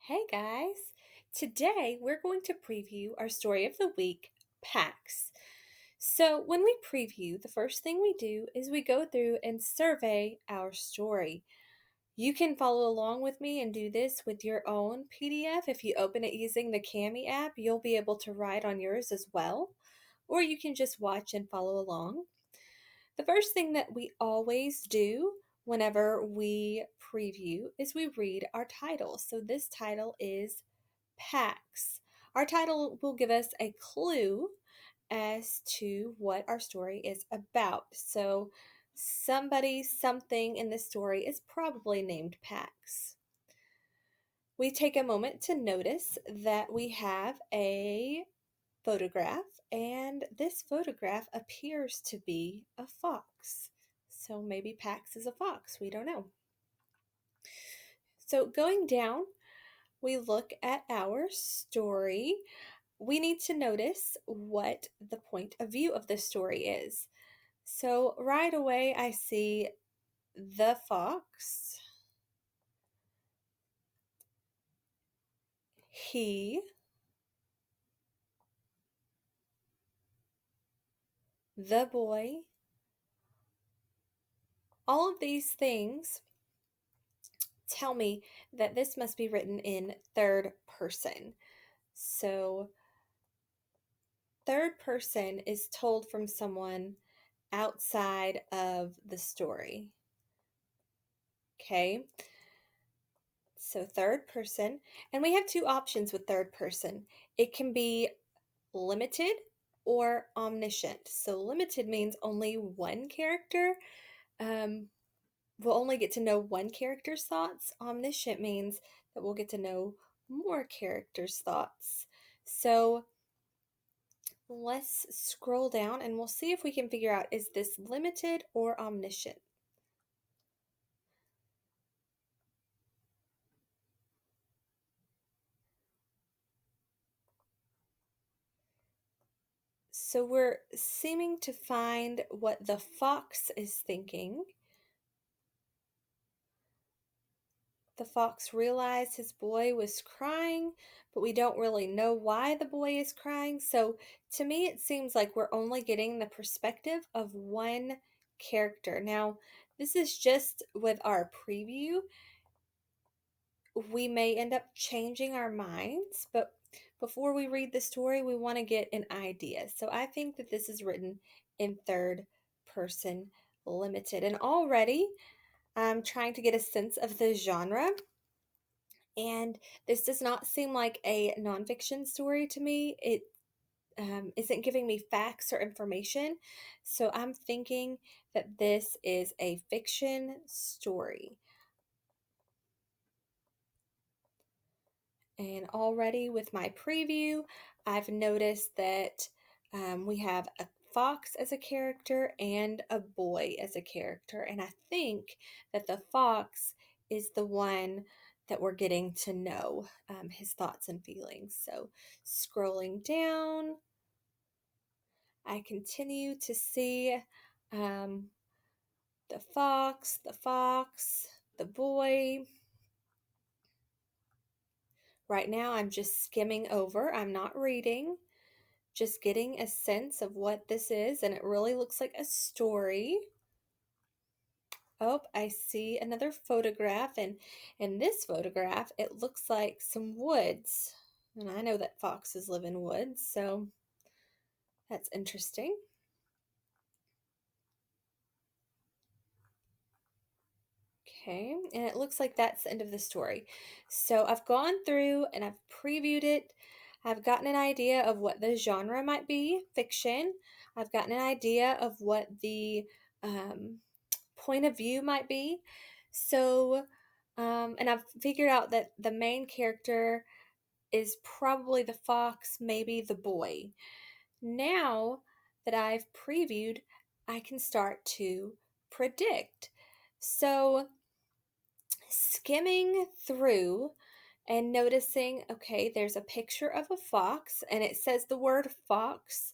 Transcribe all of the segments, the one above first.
Hey guys! Today we're going to preview our story of the week, Pax. So, when we preview, the first thing we do is we go through and survey our story. You can follow along with me and do this with your own PDF. If you open it using the Cami app, you'll be able to write on yours as well, or you can just watch and follow along. The first thing that we always do whenever we preview is we read our title. So this title is Pax. Our title will give us a clue as to what our story is about. So somebody, something in the story is probably named Pax. We take a moment to notice that we have a photograph, and this photograph appears to be a fox. So maybe Pax is a fox, we don't know. So going down, we look at our story. We need to notice what the point of view of the story is. So right away, I see the fox, he, the boy. All of these things tell me that this must be written in third person. So, third person is told from someone outside of the story. Okay, so third person, and we have two options with third person. It can be limited or omniscient. So, limited means only one character. Um, we'll only get to know one character's thoughts. Omniscient means that we'll get to know more characters' thoughts. So, let's scroll down and we'll see if we can figure out, is this limited or omniscient? So we're seeming to find what the fox is thinking. The fox realized his boy was crying, but we don't really know why the boy is crying. So to me, it seems like we're only getting the perspective of one character. Now, this is just with our preview. We may end up changing our minds, but before we read the story, we want to get an idea. So I think that this is written in third person limited. And already I'm trying to get a sense of the genre. And this does not seem like a nonfiction story to me. It isn't giving me facts or information. So I'm thinking that this is a fiction story. And already with my preview, I've noticed that we have a fox as a character and a boy as a character. And I think that the fox is the one that we're getting to know his thoughts and feelings. So scrolling down, I continue to see um, the boy. Right now, I'm just skimming over. I'm not reading, just getting a sense of what this is, and it really looks like a story. Oh, I see another photograph, and in this photograph, it looks like some woods. And I know that foxes live in woods, so that's interesting. Okay, and it looks like that's the end of the story. So I've gone through and I've previewed it. I've gotten an idea of what the genre might be, fiction. I've gotten an idea of what the um, point of view might be. So, and I've figured out that the main character is probably the fox, maybe the boy. Now that I've previewed, I can start to predict. So, skimming through and noticing, okay, there's a picture of a fox and it says the word fox.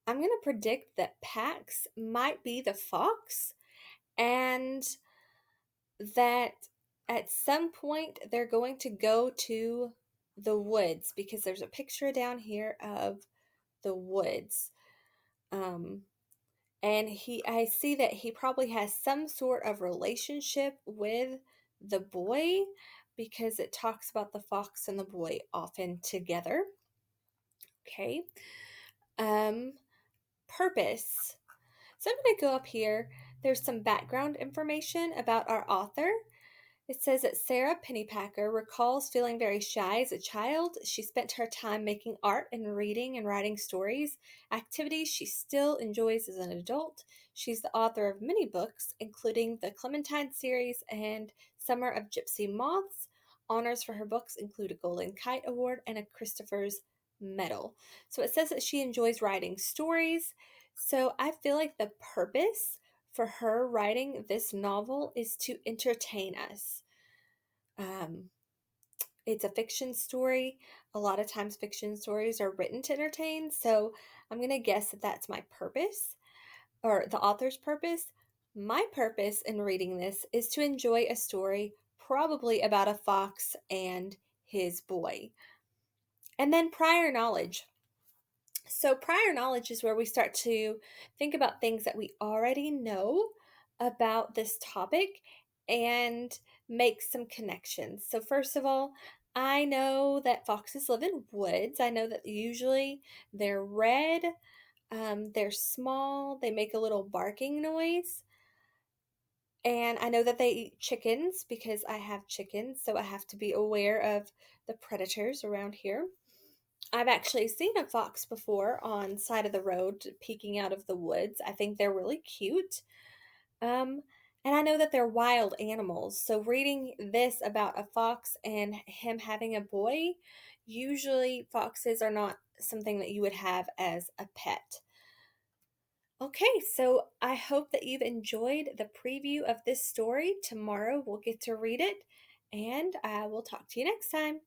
I'm going to predict that Pax might be the fox and that at some point they're going to go to the woods because there's a picture down here of the woods. Um, and I see that he probably has some sort of relationship with the boy because it talks about the fox and the boy often together. Okay. Um, Purpose. So I'm going to go up here. There's some background information about our author. It says that Sarah Pennypacker recalls feeling very shy as a child. She spent her time making art and reading and writing stories, activities she still enjoys as an adult. She's the author of many books, including the Clementine series and Summer of Gypsy Moths. Honors for her books include a Golden Kite Award and a Christopher's Medal. So it says that she enjoys writing stories. So I feel like the purpose for her writing this novel is to entertain us. Um, it's a fiction story. A lot of times, fiction stories are written to entertain. So I'm going to guess that that's my purpose or the author's purpose. My purpose in reading this is to enjoy a story, probably about a fox and his boy. And then prior knowledge. So, prior knowledge is where we start to think about things that we already know about this topic and make some connections. So, first of all, I know that foxes live in woods. I know that usually they're red, they're small, they make a little barking noise. And I know that they eat chickens because I have chickens, so I have to be aware of the predators around here. I've actually seen a fox before on side of the road peeking out of the woods. I think they're really cute. Um, and I know that they're wild animals. So reading this about a fox and him having a boy, usually foxes are not something that you would have as a pet. Okay, so I hope that you've enjoyed the preview of this story. Tomorrow we'll get to read it, and I will talk to you next time.